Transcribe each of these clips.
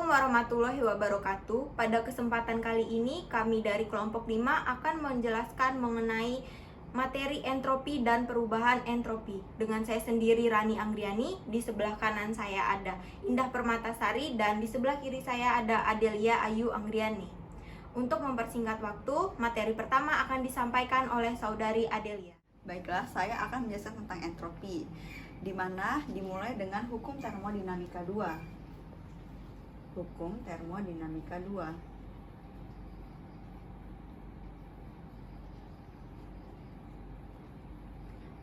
Assalamualaikum warahmatullahi wabarakatuh. Pada kesempatan kali ini, kami dari kelompok 5 akan menjelaskan mengenai materi entropi dan perubahan entropi. Dengan saya sendiri, Rani Anggriani. Di sebelah kanan saya ada Indah Permatasari dan di sebelah kiri saya ada Adelia Ayu Anggriani. Untuk mempersingkat waktu, materi pertama akan disampaikan oleh saudari Adelia. Baiklah, saya akan menjelaskan tentang entropi, di mana dimulai dengan hukum termodinamika 2. Hukum termodinamika 2.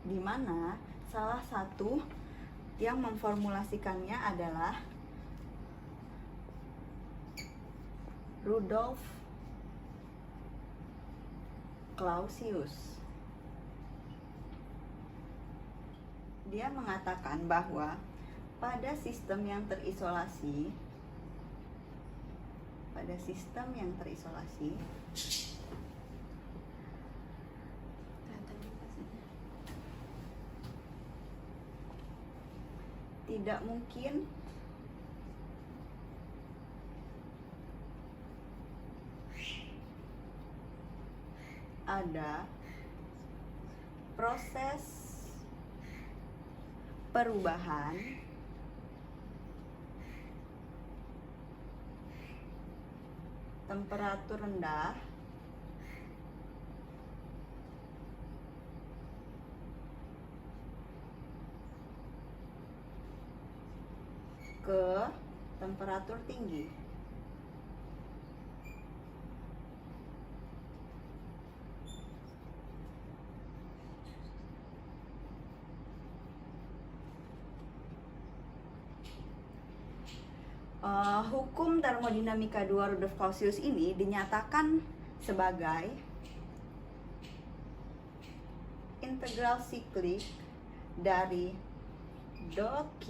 Di mana salah satu yang memformulasikannya adalah Rudolf Clausius. Dia mengatakan bahwa pada sistem yang terisolasi tidak mungkin ada proses perubahan temperatur rendah ke temperatur tinggi. Hukum termodinamika 2 Rudolf Clausius ini dinyatakan sebagai integral siklik dari dou Q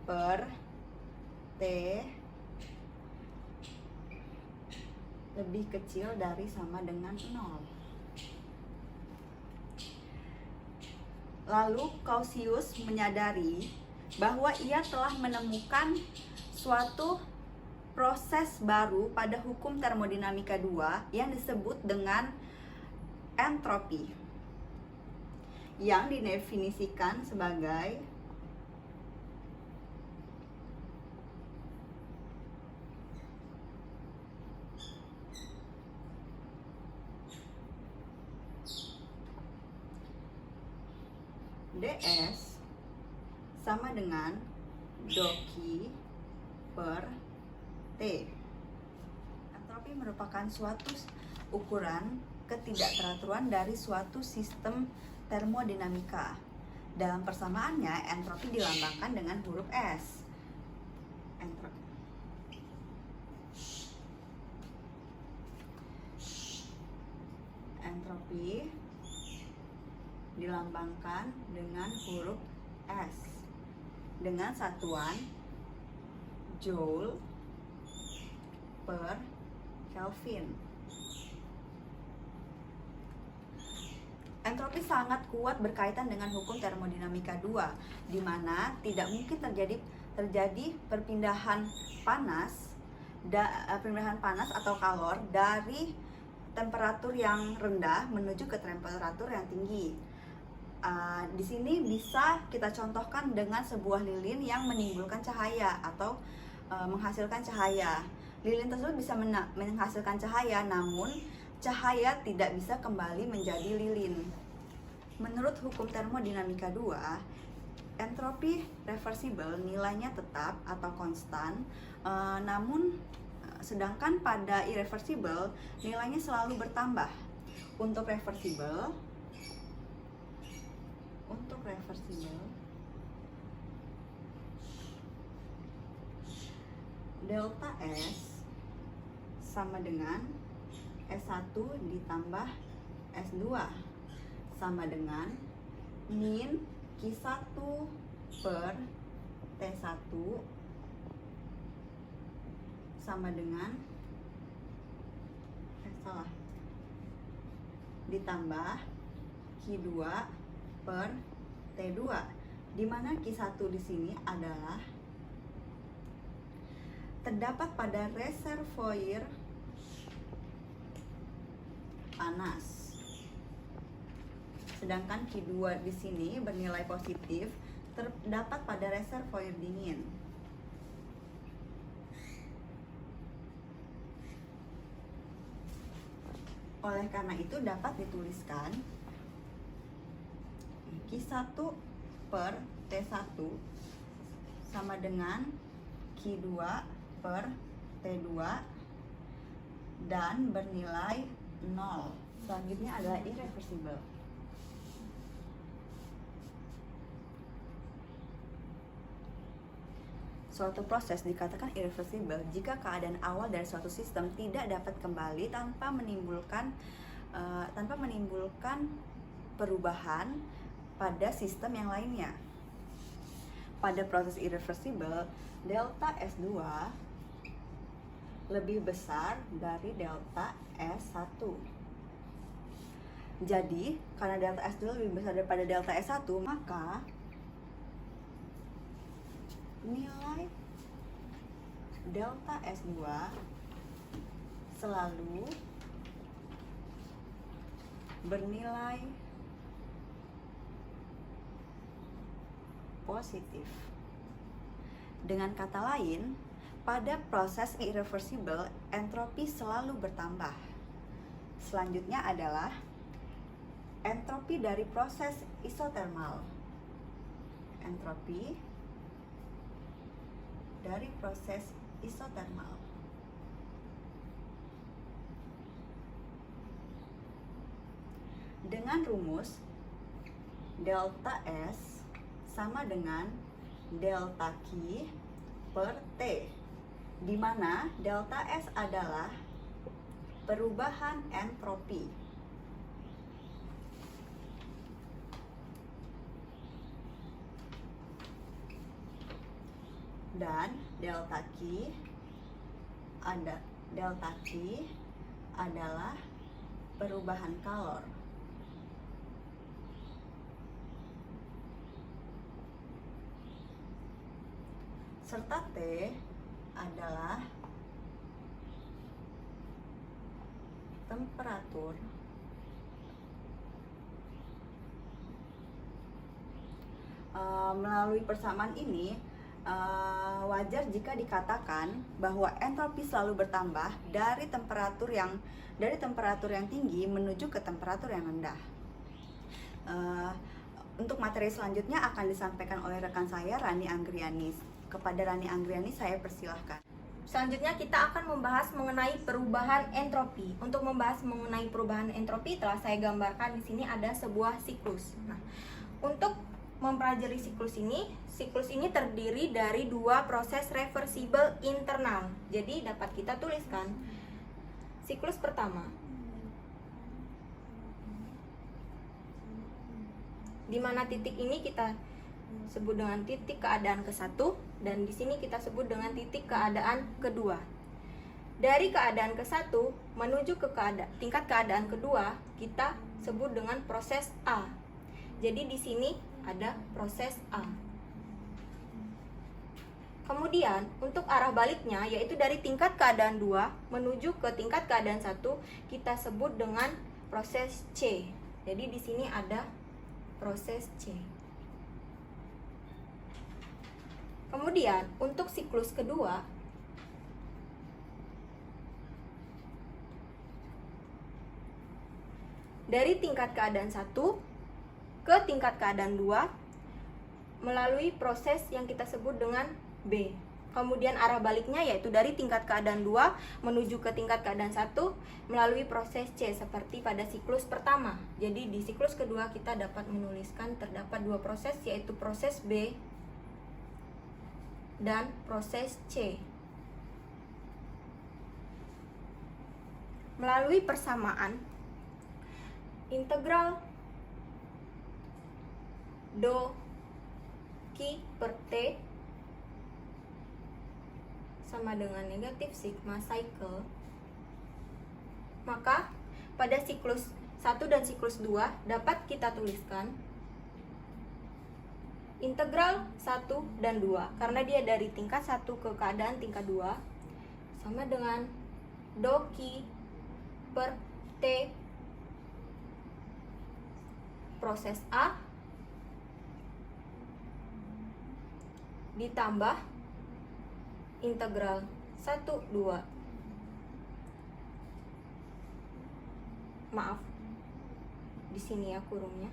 per T lebih kecil dari sama dengan 0. Lalu Clausius menyadari bahwa ia telah menemukan suatu proses baru pada hukum termodinamika 2 yang disebut dengan entropi, yang didefinisikan sebagai ds sama dengan dou Q per T. Entropi merupakan suatu ukuran ketidakteraturan dari suatu sistem termodinamika. Dalam persamaannya, entropi dilambangkan dengan huruf S. Entropi dilambangkan dengan huruf S dengan satuan Joule per Kelvin. Entropi sangat kuat berkaitan dengan hukum termodinamika 2, di mana tidak mungkin terjadi perpindahan panas atau kalor dari temperatur yang rendah menuju ke temperatur yang tinggi. Di sini bisa kita contohkan dengan sebuah lilin yang menimbulkan cahaya atau menghasilkan cahaya. Lilin tersebut bisa menghasilkan cahaya, namun cahaya tidak bisa kembali menjadi lilin. Menurut hukum termodinamika 2, entropi reversibel nilainya tetap atau konstan, namun sedangkan pada irreversibel nilainya selalu bertambah. Untuk reversibel delta S sama dengan S1 ditambah S2 sama dengan min Q1 per T1 sama dengan ditambah Q2 per T2, di mana Q1 di sini adalah terdapat pada reservoir panas. Sedangkan Q2 di sini bernilai positif terdapat pada reservoir dingin. Oleh karena itu dapat dituliskan Q1 per T1 sama dengan Q2 per T2 dan bernilai 0. Selanjutnya adalah irreversible. Suatu proses dikatakan irreversible jika keadaan awal dari suatu sistem tidak dapat kembali tanpa menimbulkan perubahan pada sistem yang lainnya. Pada proses irreversible, delta S2 lebih besar dari delta S1. Jadi, karena delta S2 lebih besar daripada delta S1, maka nilai delta S2 selalu bernilai positif. Dengan kata lain, pada proses irreversible, entropi selalu bertambah. Selanjutnya adalah entropi dari proses isotermal. Entropi dari proses isotermal. Dengan rumus delta S sama dengan delta Q per T, di mana delta S adalah perubahan entropi dan delta Q adalah perubahan kalor. Serta T adalah temperatur melalui persamaan ini wajar jika dikatakan bahwa entropi selalu bertambah dari temperatur yang tinggi menuju ke temperatur yang rendah. Untuk materi selanjutnya akan disampaikan oleh rekan saya Rani Anggriani. Kepada Rani Anggriani saya persilahkan. Selanjutnya kita akan membahas mengenai perubahan entropi. Untuk membahas mengenai perubahan entropi telah saya gambarkan di sini ada sebuah siklus. Nah, untuk mempelajari siklus ini terdiri dari dua proses reversible internal. Jadi dapat kita tuliskan siklus pertama, di mana titik ini kita sebut dengan titik keadaan ke-1 dan di sini kita sebut dengan titik keadaan kedua. Dari keadaan ke-1 menuju ke tingkat keadaan kedua kita sebut dengan proses A. Jadi di sini ada proses A. Kemudian untuk arah baliknya yaitu dari tingkat keadaan 2 menuju ke tingkat keadaan 1 kita sebut dengan proses C. Jadi di sini ada proses C. Kemudian untuk siklus kedua dari tingkat keadaan 1 ke tingkat keadaan 2 melalui proses yang kita sebut dengan B. Kemudian arah baliknya yaitu dari tingkat keadaan 2 menuju ke tingkat keadaan 1 melalui proses C seperti pada siklus pertama. Jadi di siklus kedua kita dapat menuliskan terdapat dua proses yaitu proses B dan proses C. Melalui persamaan integral do Q per T sama dengan negatif sigma cycle, maka pada siklus 1 dan siklus 2 dapat kita tuliskan integral 1 dan 2 karena dia dari tingkat 1 ke keadaan tingkat 2 sama dengan do Q per T proses A ditambah integral 1/2. Maaf, di sini ya kurungnya.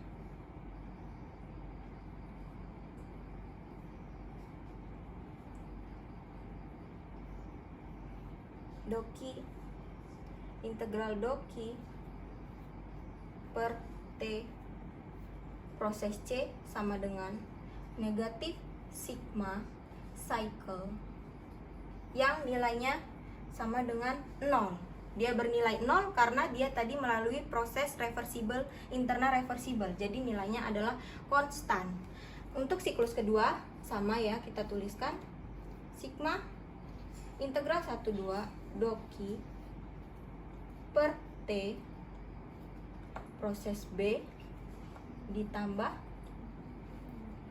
Do Q integral do Q per T proses C sama dengan negatif sigma cycle yang nilainya sama dengan 0. Dia bernilai 0 karena dia tadi melalui proses reversible, internal reversible. Jadi nilainya adalah konstan. Untuk siklus kedua sama ya, kita tuliskan sigma integral 1/2 do Q per T proses B ditambah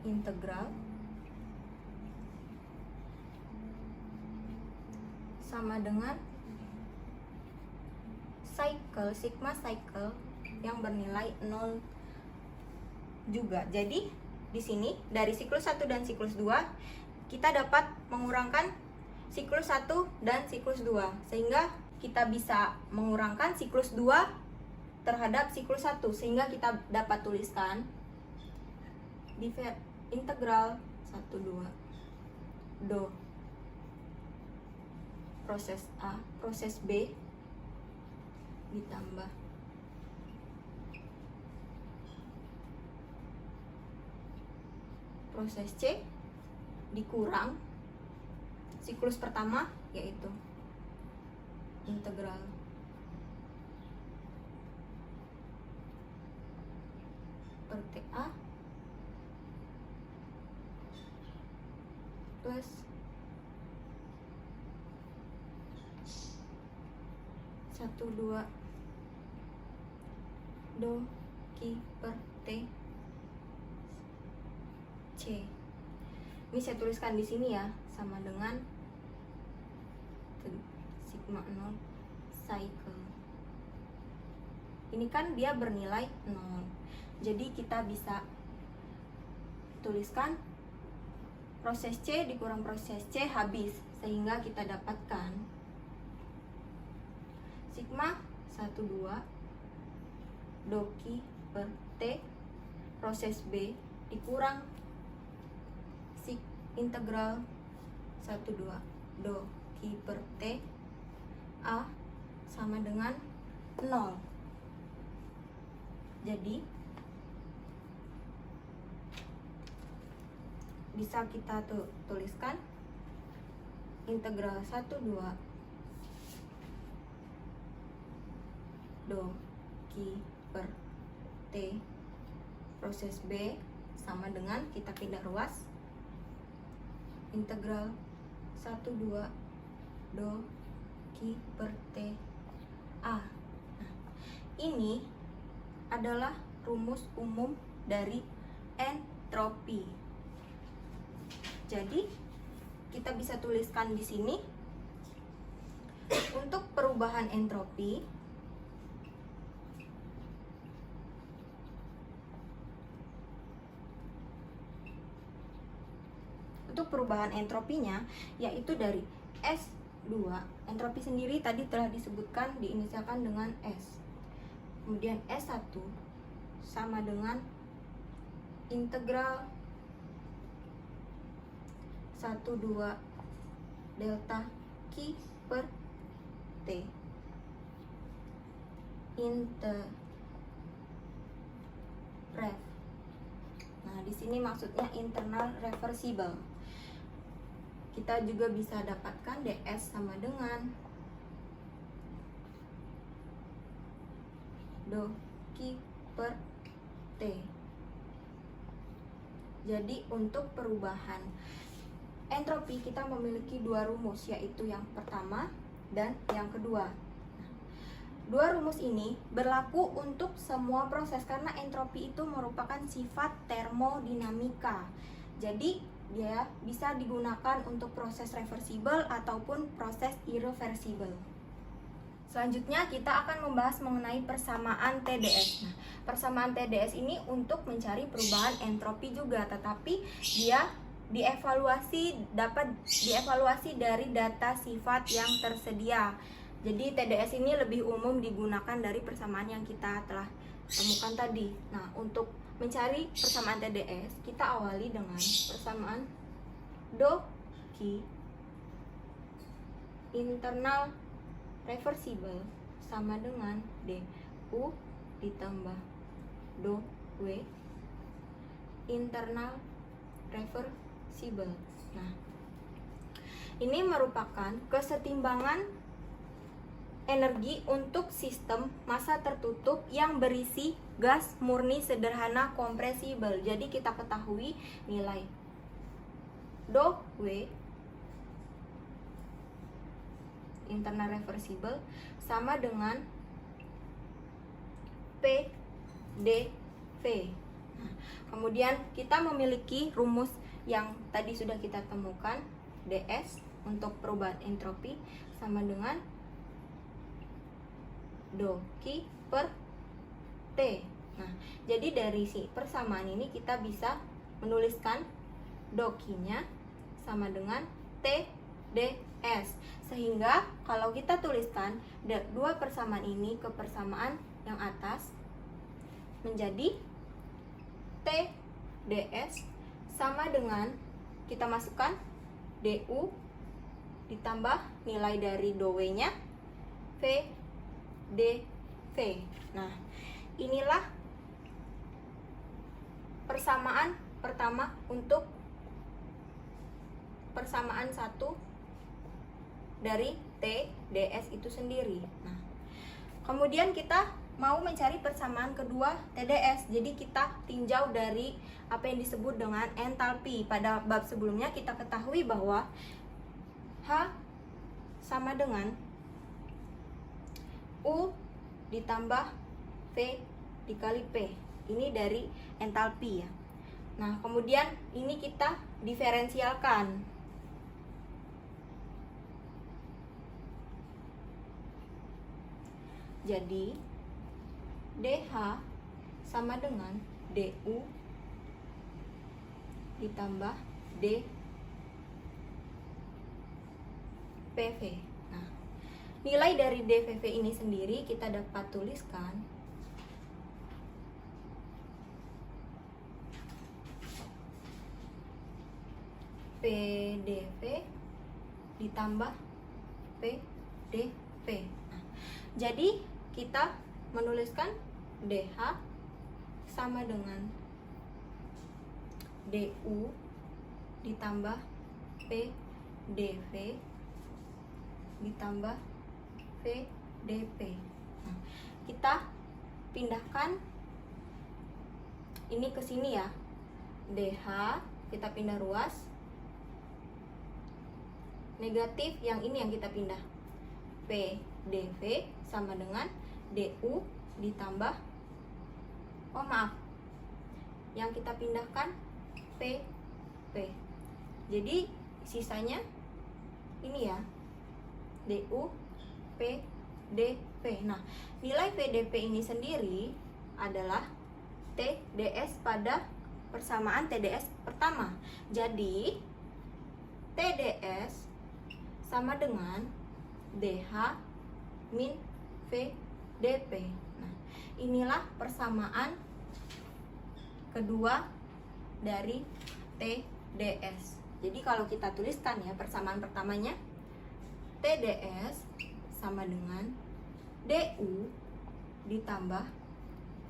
integral sama dengan cycle, sigma cycle yang bernilai 0 juga. Jadi di sini dari siklus 1 dan siklus 2 kita dapat mengurangkan siklus 1 dan siklus 2, sehingga kita bisa mengurangkan siklus 2 terhadap siklus 1, sehingga kita dapat tuliskan integral 1/2 do proses A proses B ditambah proses C dikurang siklus pertama, yaitu integral per TA plus 1/2 do Q per T C. Ini saya tuliskan di sini ya, sama dengan sigma 0 cycle. Ini kan dia bernilai 0. Jadi kita bisa tuliskan proses C dikurang proses C habis, sehingga kita dapatkan sigma 1/2 do Q per T proses B dikurang integral 1/2 do Q per T A sama dengan 0. Jadi bisa kita tuliskan integral 1/2 do Q per T proses B sama dengan, kita pindah ruas, integral 1/2 do Q per T A. Nah, ini adalah rumus umum dari entropi. Jadi kita bisa tuliskan di sini untuk perubahan entropi entropinya yaitu dari S2. Entropi sendiri tadi telah disebutkan, diinisialkan dengan S. Kemudian S1 sama dengan integral 1/2 delta Q per T interref. Nah, di sini maksudnya internal reversible. Kita juga bisa dapatkan DS sama dengan do Q per T. Jadi untuk perubahan entropi kita memiliki dua rumus, yaitu yang pertama dan yang kedua. Dua rumus ini berlaku untuk semua proses karena entropi itu merupakan sifat termodinamika. Jadi dia bisa digunakan untuk proses reversible ataupun proses irreversible. Selanjutnya kita akan membahas mengenai persamaan TDS. Nah, persamaan TDS ini untuk mencari perubahan entropi juga, tetapi dia dapat dievaluasi dari data sifat yang tersedia. Jadi TDS ini lebih umum digunakan dari persamaan yang kita telah temukan tadi. Nah, untuk mencari persamaan TDS, kita awali dengan persamaan do ki internal reversible sama dengan du ditambah do w internal reversible. Nah, ini merupakan kesetimbangan energi untuk sistem massa tertutup yang berisi gas murni sederhana kompresibel. Jadi kita ketahui nilai do w internal reversible sama dengan PdV. Nah, kemudian kita memiliki rumus yang tadi sudah kita temukan, ds untuk perubahan entropi sama dengan do ki per t. Nah, jadi dari si persamaan ini kita bisa menuliskan do ki-nya sama dengan TDS. Sehingga kalau kita tuliskan dua persamaan ini ke persamaan yang atas menjadi TDS sama dengan kita masukkan du ditambah nilai dari do w-nya VdV. Nah, inilah persamaan pertama untuk persamaan satu dari TDS itu sendiri. Nah, kemudian kita mau mencari persamaan kedua TDS. Jadi kita tinjau dari apa yang disebut dengan entalpi. Pada bab sebelumnya kita ketahui bahwa H sama dengan U ditambah V dikali P. Ini dari entalpi ya. Nah, kemudian ini kita diferensialkan. Jadi DH sama dengan DU ditambah DPV. Nah, nilai dari DPV ini sendiri kita dapat tuliskan PDV ditambah PdV. Nah, jadi kita menuliskan DH sama dengan DU ditambah PDV ditambah VdP. Nah, kita pindahkan ini ke sini ya. DH kita pindah ruas. Negatif yang ini yang kita pindah. PDV sama dengan DU ditambah yang kita pindahkan PP. Jadi sisanya ini ya, DU PdV. Nah, nilai PdV ini sendiri adalah TDS pada persamaan TDS pertama. Jadi TDS sama dengan DH min VdP. Nah, inilah persamaan kedua dari TDS. Jadi kalau kita tuliskan ya persamaan pertamanya, TDS sama dengan DU ditambah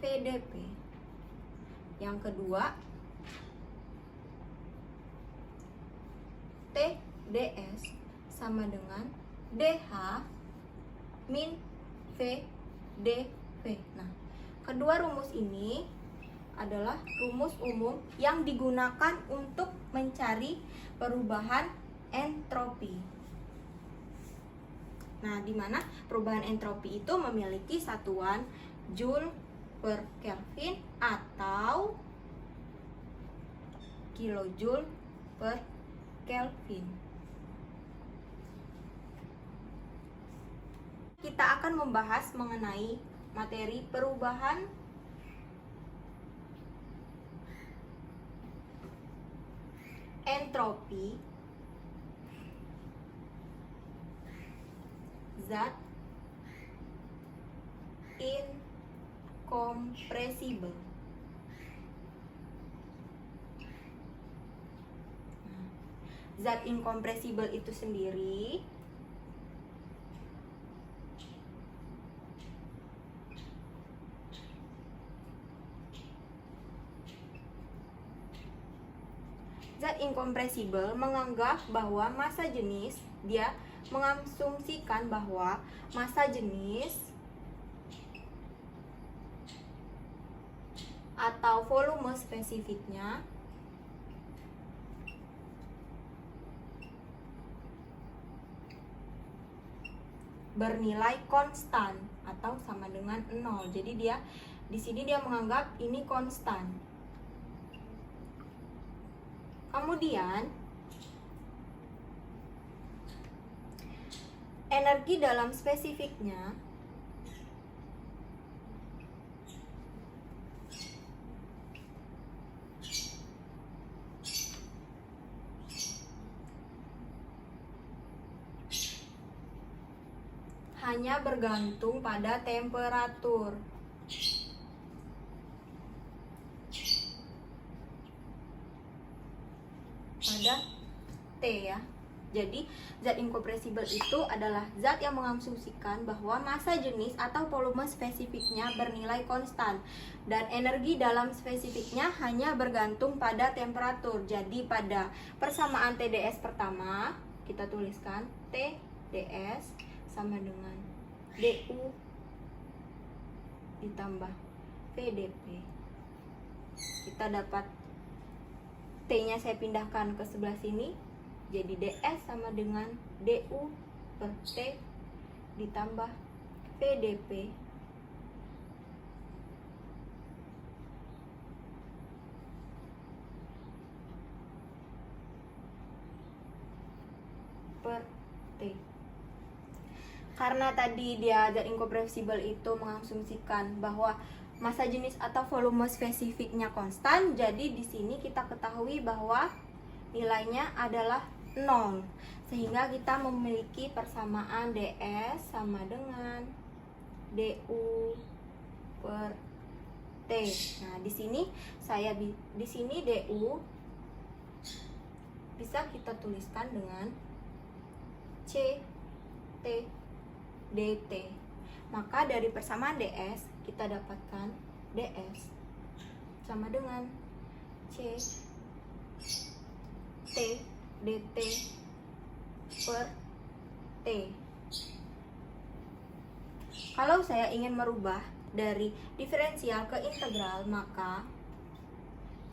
VdP. Yang kedua, TDS sama dengan DH min VdV. Nah, kedua rumus ini adalah rumus umum yang digunakan untuk mencari perubahan entropi. Nah, di mana perubahan entropi itu memiliki satuan Joule per Kelvin atau kilojoule per Kelvin. Kita akan membahas mengenai materi perubahan entropi zat incompressible. Zat incompressible itu sendiri menganggap bahwa massa jenis, dia mengasumsikan bahwa massa jenis atau volume spesifiknya bernilai konstan atau sama dengan 0. Jadi di sini dia menganggap ini konstan. Kemudian energi dalam spesifiknya hanya bergantung pada temperatur. Pada T ya. Jadi zat incompressible itu adalah zat yang mengasumsikan bahwa massa jenis atau volume spesifiknya bernilai konstan dan energi dalam spesifiknya hanya bergantung pada temperatur. Jadi pada persamaan TdS pertama kita tuliskan TdS sama dengan du ditambah VdP. Kita dapat T-nya saya pindahkan ke sebelah sini, jadi ds sama dengan du per T ditambah VdP per T. Karena tadi dia zat incompressible itu mengasumsikan bahwa massa jenis atau volume spesifiknya konstan, jadi di sini kita ketahui bahwa nilainya adalah 0. Sehingga kita memiliki persamaan ds sama dengan du per T. Nah, di sini du bisa kita tuliskan dengan C T dt. Maka dari persamaan ds kita dapatkan ds sama dengan C T dt per T. Kalau saya ingin merubah dari diferensial ke integral, maka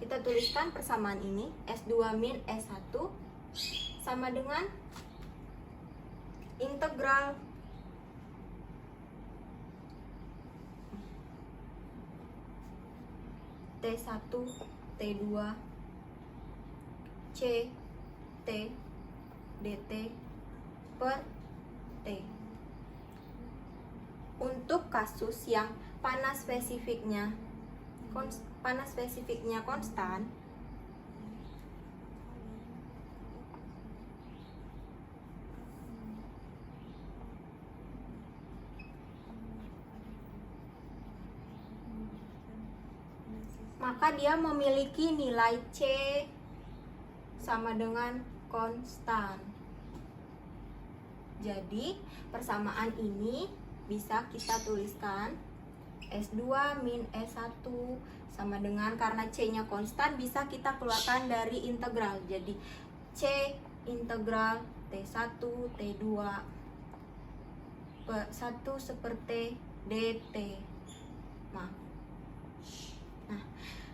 kita tuliskan persamaan ini S2 min S1 sama dengan integral T1 T2 C T dt per T. Untuk kasus yang panas spesifiknya konstan, maka dia memiliki nilai C sama dengan konstan. Jadi persamaan ini bisa kita tuliskan S2 min S1 sama dengan, karena C-nya konstan, bisa kita keluarkan dari integral. Jadi C integral T1 T2 per 1 seperti dt. Nah,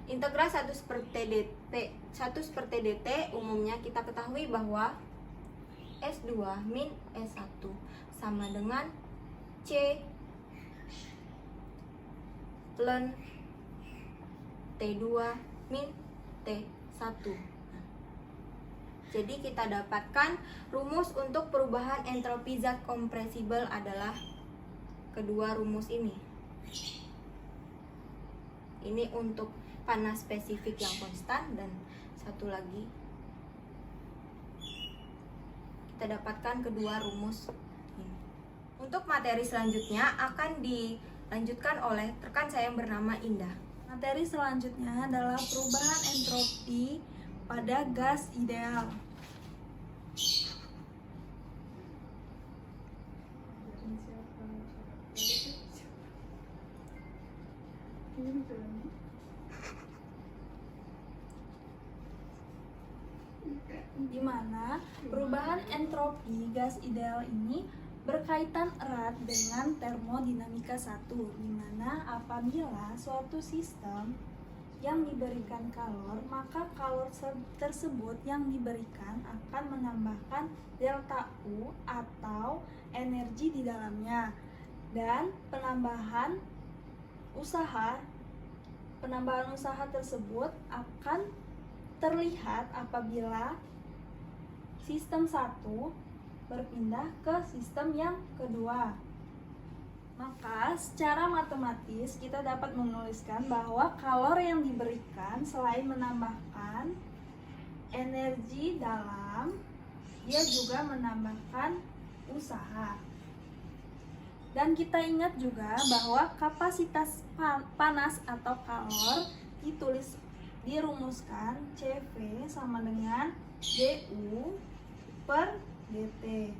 integral 1 seperti dt umumnya kita ketahui bahwa S2 min S1 sama dengan C ln T2 min T1. Jadi kita dapatkan rumus untuk perubahan entropi zat kompresibel adalah kedua rumus ini. Ini untuk panas spesifik yang konstan, dan satu lagi kita dapatkan kedua rumus ini. Untuk materi selanjutnya akan dilanjutkan oleh rekan saya yang bernama Indah. Materi selanjutnya adalah perubahan entropi pada gas ideal. Di mana perubahan entropi gas ideal ini berkaitan erat dengan termodinamika 1, di mana apabila suatu sistem yang diberikan kalor, maka kalor tersebut yang diberikan akan menambahkan delta U atau energi di dalamnya, dan penambahan usaha tersebut akan terlihat apabila sistem 1 berpindah ke sistem yang kedua. Maka secara matematis kita dapat menuliskan bahwa kalor yang diberikan selain menambahkan energi dalam, dia juga menambahkan usaha. Dan kita ingat juga bahwa kapasitas panas atau kalor dirumuskan CV sama dengan DU per DT,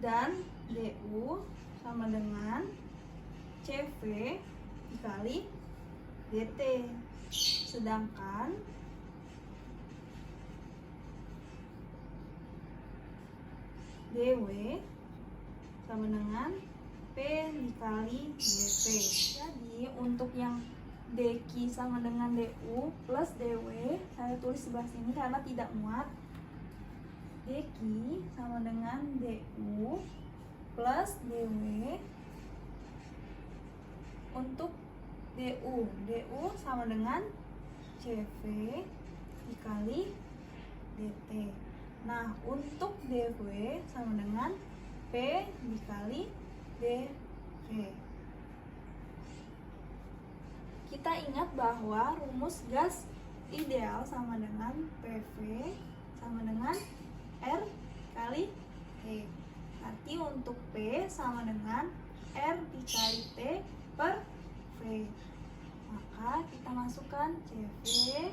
dan DU sama dengan CV dikali DT, sedangkan DW sama dengan P dikali DP. Jadi untuk yang DQ sama dengan DU plus DW, saya tulis sebelah sini karena tidak muat. DQ sama dengan DU plus DW. Untuk DU sama dengan CV dikali DT. Nah, untuk DW sama dengan P dikali DV. Kita ingat bahwa rumus gas ideal sama dengan PV sama dengan R kali T. Arti untuk P sama dengan R dikali T per V. Maka kita masukkan CV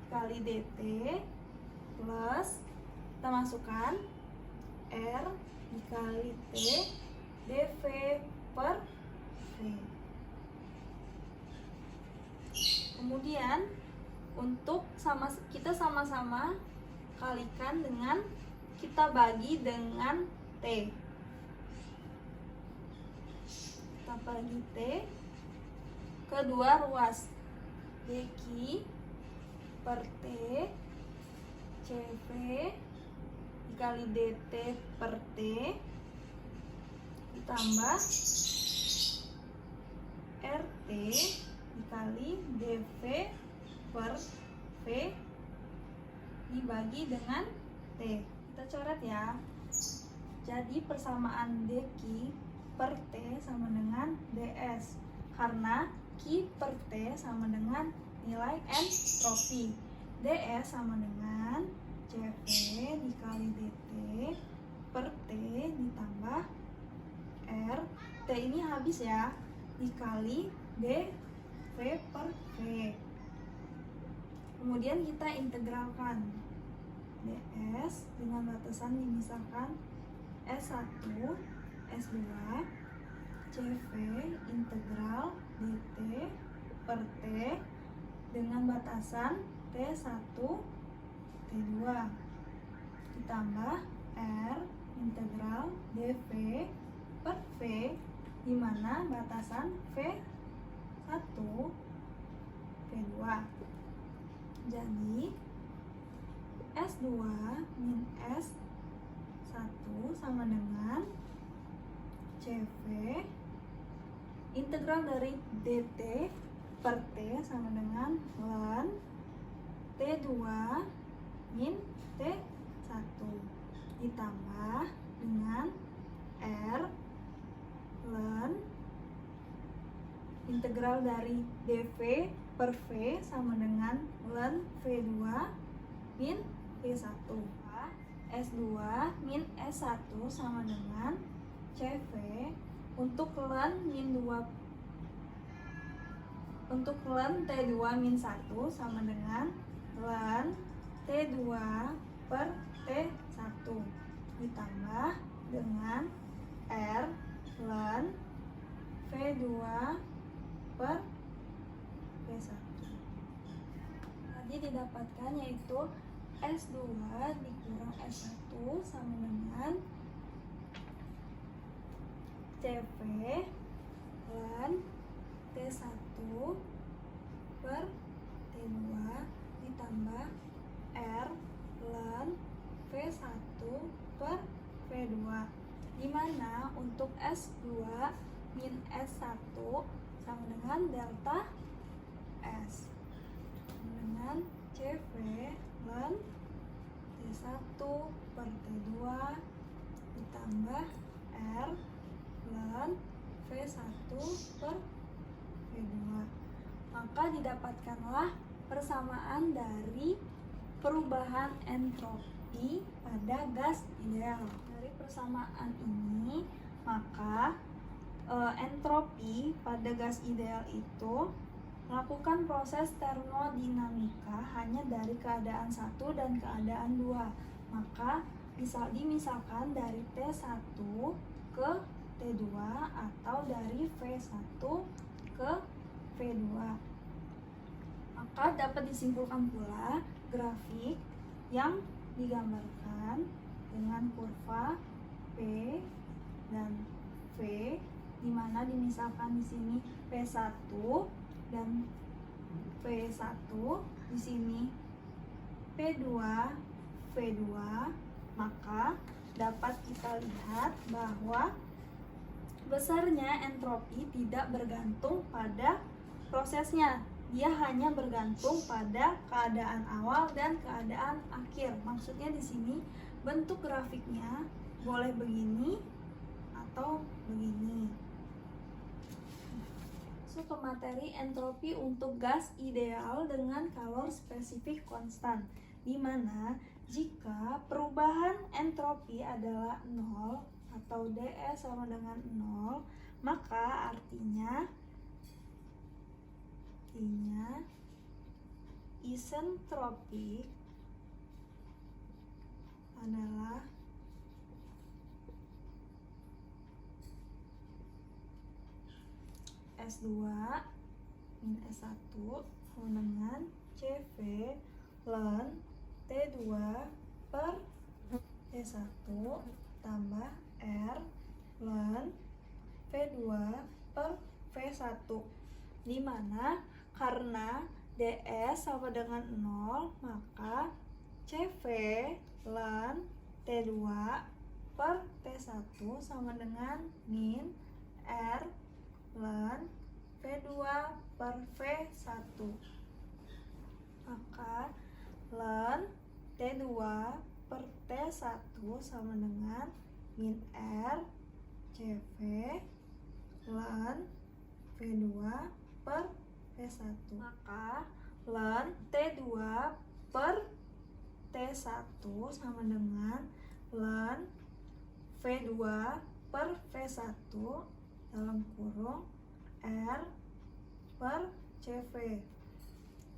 kali DT plus kita masukkan R dikali T dV per V. Kemudian untuk kita sama-sama kalikan dengan, kita bagi dengan T. Kita bagi T kedua ruas, DQ per T CV dikali DT per T ditambah RT dikali DV per V dibagi dengan T. Kita coret ya. Jadi persamaan DQ per T sama dengan DS, karena Q per T sama dengan nilai entropi. DS sama dengan CV dikali DT per T ditambah R, T ini habis ya, dikali DV per V. Kemudian kita integralkan DS dengan batasan dimisahkan S1, S2, CV integral DT per T dengan batasan T1, T2 ditambah R integral DV per V, di mana batasan V1, V2. Jadi S2 min S1 sama dengan CV integral dari DT per T sama dengan ln T2 min T1 ditambah dengan R ln integral dari dV per V sama dengan ln V2 min V1. S2 min S1 sama dengan CV untuk ln T2 min 1 sama dengan ln T2 per T1 ditambah dengan R ln V2 per V1. Tadi didapatkan yaitu S2 dikurang S1 sama dengan CV ln T1 per T2 ditambah R ln V1 per V2, dimana untuk S2 min S1 sama dengan delta S sama dengan CV ln T1 per T2 ditambah R ln V1 per V2. Maka didapatkanlah persamaan dari perubahan entropi pada gas ideal. Dari persamaan ini, maka entropi pada gas ideal itu melakukan proses termodinamika hanya dari keadaan 1 dan keadaan 2. Maka dimisalkan dari T1 ke T2 atau dari V1 ke V2. Maka dapat disimpulkan pula grafik yang digambarkan dengan kurva P dan V, di mana dimisalkan di sini P1 dan V1, di sini P2 V2, maka dapat kita lihat bahwa besarnya entropi tidak bergantung pada prosesnya. Dia hanya bergantung pada keadaan awal dan keadaan akhir. Maksudnya di sini bentuk grafiknya boleh begini atau begini. Masuk ke materi entropi untuk gas ideal dengan kalor spesifik konstan, di mana jika perubahan entropi adalah 0 atau DS sama dengan 0, maka artinya isentropik adalah S2 min S1 sama dengan CV ln T2 per T1 tambah R ln V2 per V1, dimana karena DS sama dengan 0, maka CV ln T2 per T1 sama dengan min R ln V2 per V1. Maka ln T2 per T1 sama dengan min R CV ln V2 per T1. Maka ln T2 per T1 sama dengan ln V2 per V1 dalam kurung R per CV.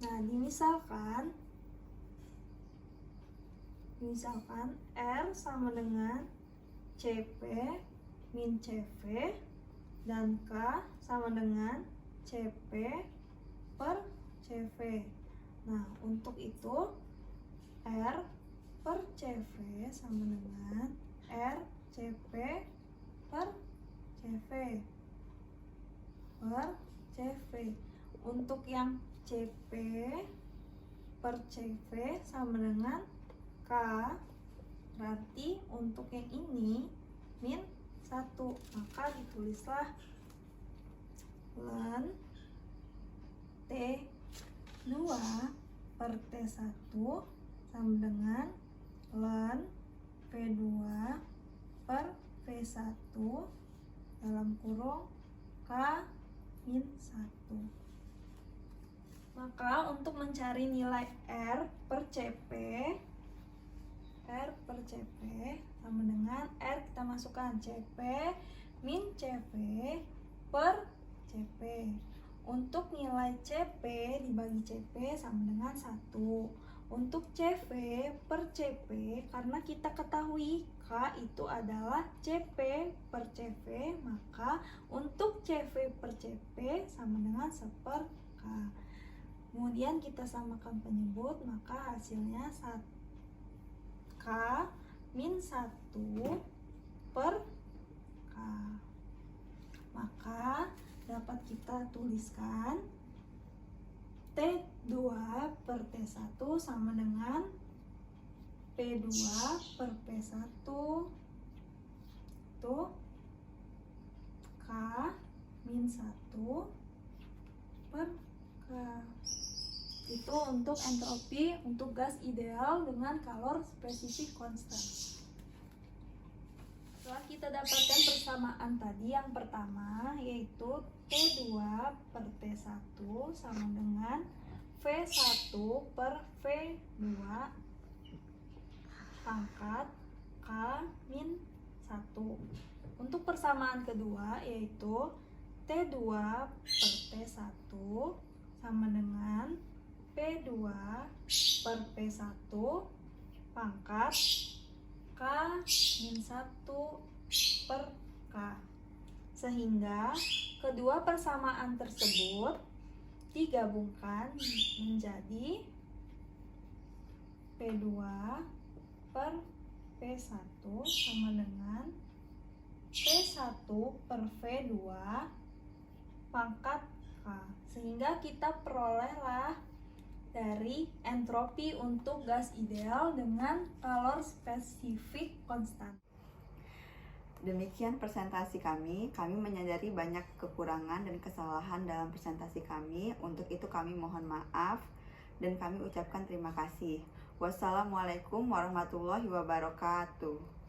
Nah, dimisalkan R sama dengan CP min CV dan K sama dengan CP per CV. Nah, untuk itu R per CV sama dengan R CP per CV per CV. Untuk yang CP per CV sama dengan K, berarti untuk yang ini min 1, maka ditulislah ln T2 per T1 sama dengan ln V2 per V1 dalam kurung K-1. Maka untuk mencari nilai R per CP sama dengan R kita masukkan CP min CV per CP. Untuk nilai CP dibagi CP sama dengan 1. Untuk CV per CP, karena kita ketahui K itu adalah CP per CV, maka untuk CV per CP sama dengan 1 per K. Kemudian kita samakan penyebut, maka hasilnya K min 1 per K. Maka dapat kita tuliskan T2 per T1 sama dengan P2 per P1 itu K min 1 per K. Itu untuk entropi untuk gas ideal dengan kalor spesifik konstan. Setelah kita dapatkan persamaan tadi, yang pertama yaitu T2 per T1 sama dengan V1 per V2 pangkat K min 1. Untuk persamaan kedua yaitu T2 per T1 sama dengan P2 per P1 pangkat K min 1 per K. Sehingga kedua persamaan tersebut digabungkan menjadi P2 per P1 sama dengan P1 per V2 pangkat K. Sehingga kita perolehlah dari entropi untuk gas ideal dengan kalor spesifik konstan. Demikian presentasi kami. Kami menyadari banyak kekurangan dan kesalahan dalam presentasi kami. Untuk itu kami mohon maaf dan kami ucapkan terima kasih. Wassalamualaikum warahmatullahi wabarakatuh.